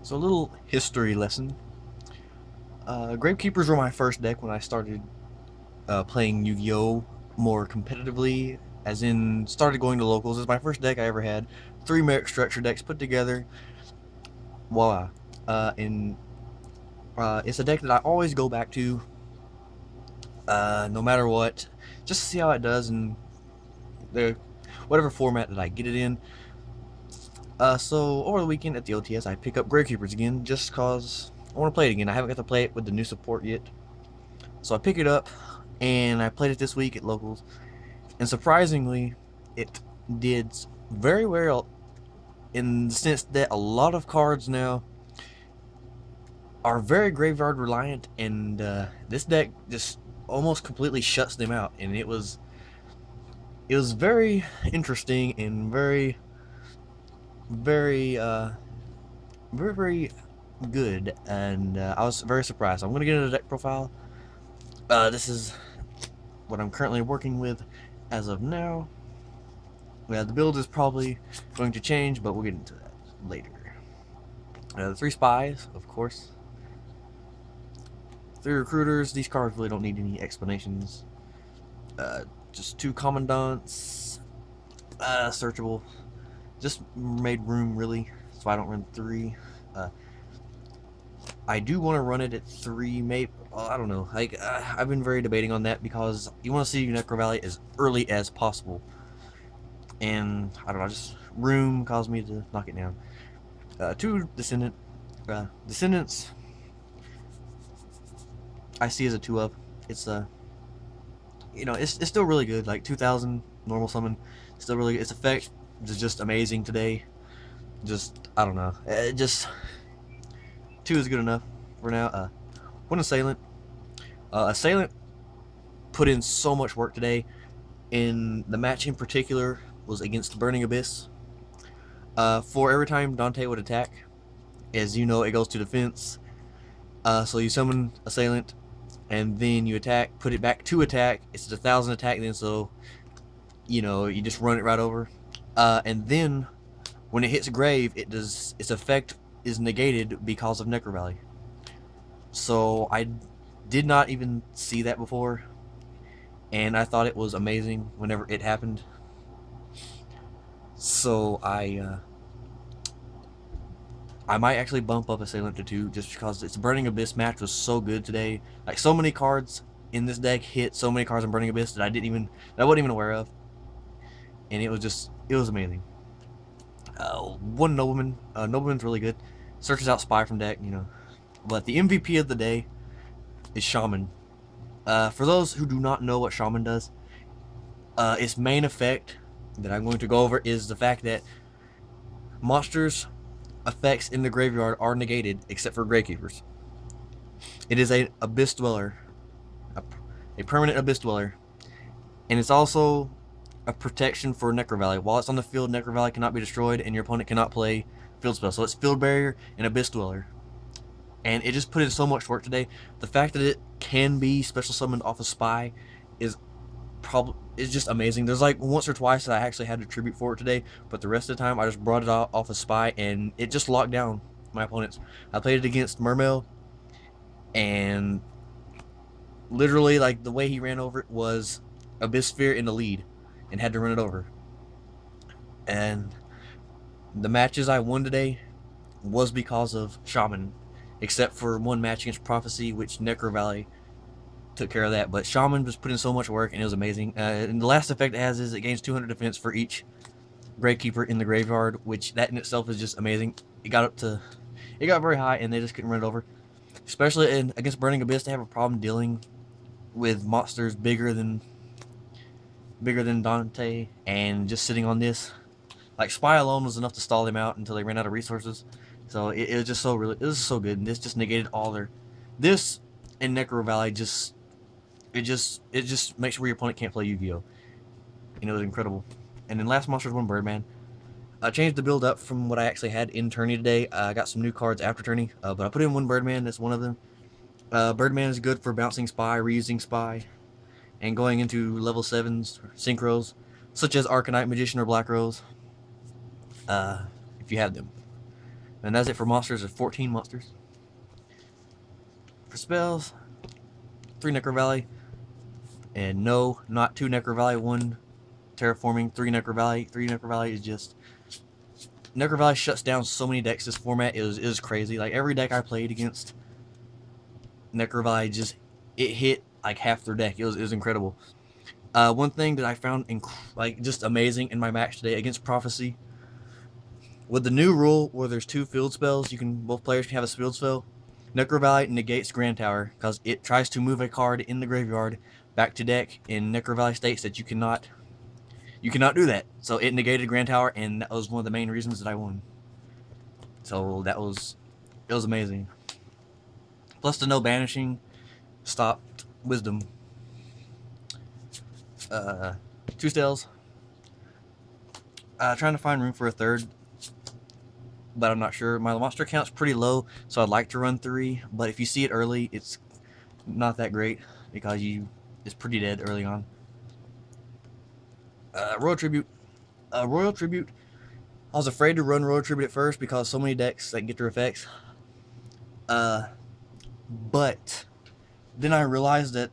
So a little history lesson. Gravekeepers were my first deck when I started playing Yu-Gi-Oh! More competitively, as in started going to locals. It's my first deck I ever had. 3 merit structure decks put together. Voila. And it's a deck that I always go back to, no matter what, just to see how it does in the whatever format that I get it in. So over the weekend at the OTS, I pick up Gravekeepers again, just cause I want to play it again. I haven't got to play it with the new support yet, so I pick it up, and I played it this week at locals, and surprisingly, it did very well in the sense that a lot of cards now are very graveyard reliant, and this deck just almost completely shuts them out, and it was very interesting and very good, and I was very surprised. I'm gonna get into the deck profile. This is what I'm currently working with as of now. Yeah, the build is probably going to change, but we'll get into that later. The 3 spies, of course. 3 recruiters. These cards really don't need any explanations. Just 2 commandants. Searchable. Just made room, really, so I don't run 3. I do want to run it at 3, maybe. I don't know. Like, I've been very debating on that because you want to see Necro Valley as early as possible, and I don't know. Just room caused me to knock it down. 2 descendants. I see as a 2 up. It's it's still really good. Like 2,000 normal summon, still really good. Its effect is just amazing today. Just I don't know. Just 2 is good enough for now. 1 assailant. Assailant put in so much work today. In the match in particular was against Burning Abyss. For every time Dante would attack, as you know, it goes to defense. So you summon assailant, and then you attack, put it back to attack. It's a 1,000 attack then, so you just run it right over. And then when it hits grave, its effect is negated because of Necro Valley. So I did not even see that before, and I thought it was amazing whenever it happened. So I might actually bump up Assailant to 2 just because its Burning Abyss match was so good today. Like, so many cards in this deck hit so many cards in Burning Abyss that I wasn't even aware of, and it was amazing. 1 Nobleman. Nobleman's really good. Searches out Spy from deck, But the MVP of the day is Shaman. For those who do not know what Shaman does, its main effect that I'm going to go over is the fact that monsters' effects in the graveyard are negated except for Gravekeepers. It is a Abyss Dweller, a permanent Abyss Dweller, and it's also a protection for Necro Valley. While it's on the field, Necro Valley cannot be destroyed, and your opponent cannot play field spell. So it's Field Barrier and Abyss Dweller. And it just put in so much work today. The fact that it can be special summoned off a Spy is just amazing. There's like once or twice that I actually had to tribute for it today, but the rest of the time I just brought it off a Spy, and it just locked down my opponents. I played it against Mermail, and literally, like, the way he ran over it was Abyss Sphere in the lead and had to run it over. And the matches I won today was because of Shaman, except for 1 match against Prophecy, which Necro Valley took care of that. But Shaman just put in so much work, and it was amazing. And the last effect it has is it gains 200 defense for each Gravekeeper in the graveyard, which that in itself is just amazing. It got very high, and they just couldn't run it over. Especially against Burning Abyss, they have a problem dealing with monsters bigger than Dante, and just sitting on this. Like, Spy alone was enough to stall them out until they ran out of resources. So it was just it was so good, and this just negated all this and Necro Valley it just makes sure your opponent can't play Yu-Gi-Oh! And it was incredible. And then last monster's 1 Birdman. I changed the build up from what I actually had in tourney today. I got some new cards after tourney, but I put in 1 Birdman. That's one of them. Birdman is good for bouncing Spy, reusing Spy, and going into level 7s, synchros, such as Arcanite, Magician, or Black Rose, if you have them. And that's it for monsters. There's 14 monsters. For spells, 3 Necro Valley. And no, not 2 Necro Valley, 1 Terraforming, 3 Necro Valley. 3 Necro Valley is just... Necro Valley shuts down so many decks this format. It was crazy. Like, every deck I played against, Necro Valley just... It hit like half their deck. It was incredible. One thing that I found just amazing in my match today against Prophecy, with the new rule where there's 2 field spells, both players can have a field spell. Necro Valley negates Grand Tower because it tries to move a card in the graveyard back to deck, and Necro Valley states that you cannot do that. So it negated Grand Tower, and that was one of the main reasons that I won. So it was amazing. Plus the no banishing stopped Wisdom. 2 Stels. Trying to find room for a 3rd, but I'm not sure. My monster count's pretty low, so I'd like to run 3, but if you see it early, it's not that great because it's pretty dead early on. Royal Tribute. Royal Tribute. I was afraid to run Royal Tribute at first because so many decks that get their effects. But then I realized that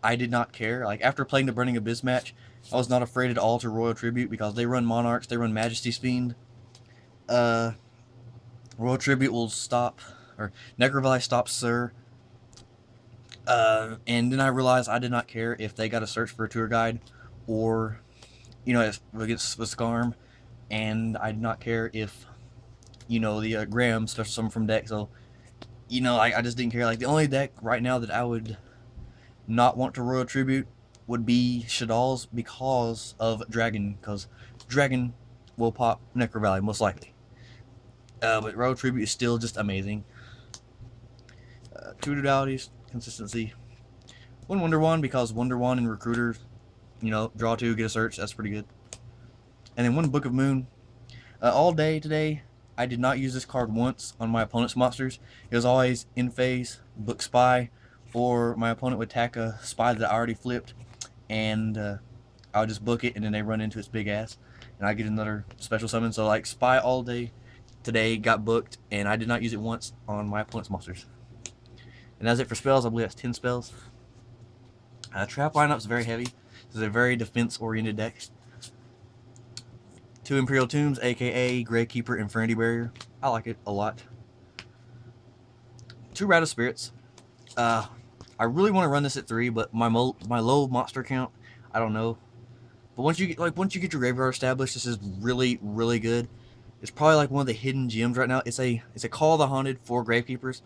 I did not care. Like, after playing the Burning Abyss match, I was not afraid at all to Royal Tribute because they run Monarchs, they run Majesty's Fiend. Royal Tribute will stop, or Necro Valley stops Sir. And then I realized I did not care if they got to search for a tour guide, or, you know, against with Skarm, and I did not care if, you know, the Graham starts some from deck. So, you know, I just didn't care. Like, the only deck right now that I would not want to Royal Tribute would be Shadal's because of Dragon, because Dragon will pop Necro Valley most likely. But Royal Tribute is still just amazing. 2 dualities, consistency. 1 Wonder Wand because Wonder Wand and Recruiter, you know, draw 2, get a search. That's pretty good. And then 1 Book of Moon. All day today, I did not use this card once on my opponent's monsters. It was always in phase, book Spy, or my opponent would attack a Spy that I already flipped, and I would just book it, and then they run into its big ass, and I get another special summon. So, like, Spy all day today got booked, and I did not use it once on my opponent's monsters. And that's it for spells. I believe that's 10 spells. Trap lineup's very heavy. This is a very defense-oriented deck. 2 Imperial Tombs, aka Gravekeeper, Infinity Barrier. I like it a lot. 2 Rat of Spirits. I really want to run this at 3, but my low monster count, I don't know. But once you get your graveyard established, this is really, really good. It's probably like one of the hidden gems right now. It's a Call of the Haunted for Gravekeepers.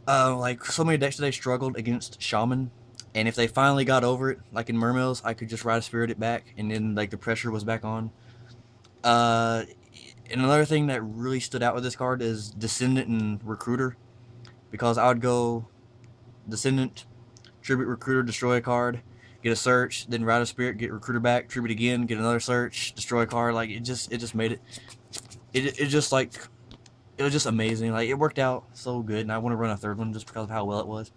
Like, so many decks today struggled against Shaman, and if they finally got over it, like in Mermills, I could just Rat of Spirit it back, and then like the pressure was back on. And another thing that really stood out with this card is Descendant and Recruiter, because I would go Descendant, Tribute Recruiter, destroy a card, get a search, then Rat of Spirit, get Recruiter back, Tribute again, get another search, destroy a card. Like, it just made it just like, it was just amazing. Like, it worked out so good, and I want to run a 3rd one just because of how well it was.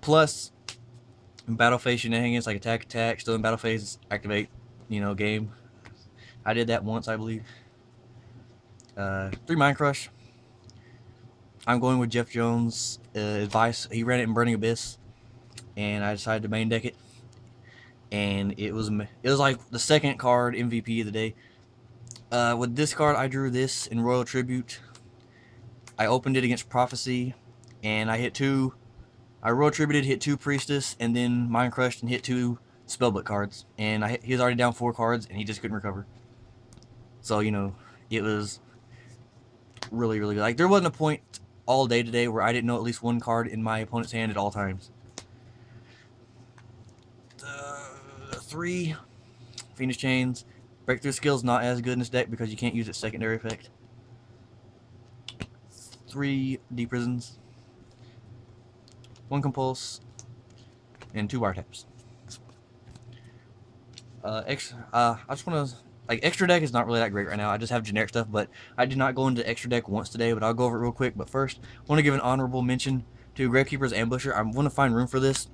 Plus, in battle phase shenanigans, like attack, still in battle phase, activate, you know, game. I did that once, I believe. 3 Mind Crush. I'm going with Jeff Jones' advice. He ran it in Burning Abyss, and I decided to main deck it. And it was like the 2nd card MVP of the day. With this card, I drew this in Royal Tribute. I opened it against Prophecy, and I hit 2. I Royal Tributed, hit 2 Priestess, and then Mind Crushed and hit 2 Spellbook cards. And he was already down 4 cards, and he just couldn't recover. So, you know, it was really, really good. Like, there wasn't a point all day today where I didn't know at least 1 card in my opponent's hand at all times. 3 Phoenix Chains. Breakthrough skill's not as good in this deck because you can't use its secondary effect. 3 Deep Prisons. 1 Compulse. And 2 Wiretaps. I just want to... Like, extra deck is not really that great right now. I just have generic stuff, but I did not go into extra deck once today, but I'll go over it real quick. But first, I want to give an honorable mention to Gravekeeper's Ambusher. I want to find room for this,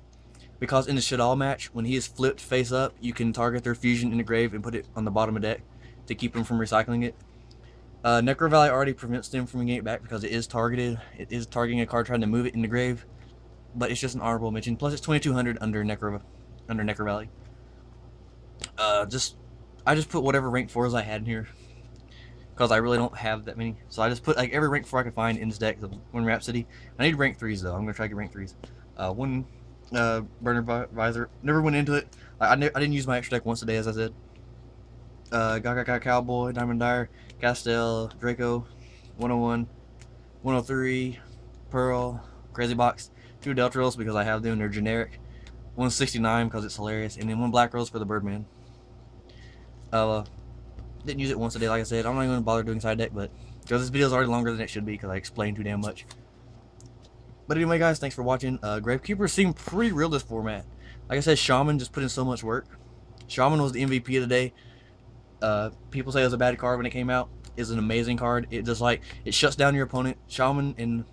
because in the Shadal match, when he is flipped face up, you can target their fusion in the grave and put it on the bottom of deck to keep him from recycling it. Necro Valley already prevents them from getting it back because it is targeted. It is targeting a card trying to move it in the grave, but it's just an honorable mention. Plus, it's 2200 under Necro Valley. I just put whatever rank 4s I had in here because I really don't have that many. So I just put like every rank 4 I could find in this deck. One Rhapsody. I need rank 3s though. I'm gonna try to get rank 3s. One Burner Visor. Never went into it. I didn't use my extra deck once a day, as I said. Gaga Cowboy, Diamond Dyer, Castell, Draco, 101, 103, Pearl, Crazy Box, 2 Delta Rolls because I have them, they're generic, 169 because it's hilarious, and then 1 Black Rose for the Birdman. Didn't use it once a day, like I said. I'm not even going to bother doing side deck, but because this video is already longer than it should be because I explained too damn much. But anyway, guys, thanks for watching. Gravekeeper seemed pretty real this format. Like I said, Shaman just put in so much work. Shaman was the MVP of the day. People say it was a bad card when it came out. It's an amazing card. It just like it shuts down your opponent. Shaman in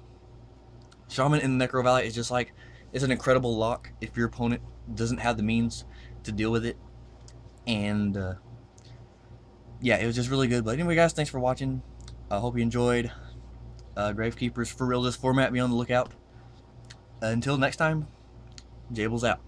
Necro Valley is just like it's an incredible lock if your opponent doesn't have the means to deal with it. And yeah, it was just really good. But anyway, guys, thanks for watching. I hope you enjoyed. Gravekeeper's for real this format. Be on the lookout. Until next time, Jables out.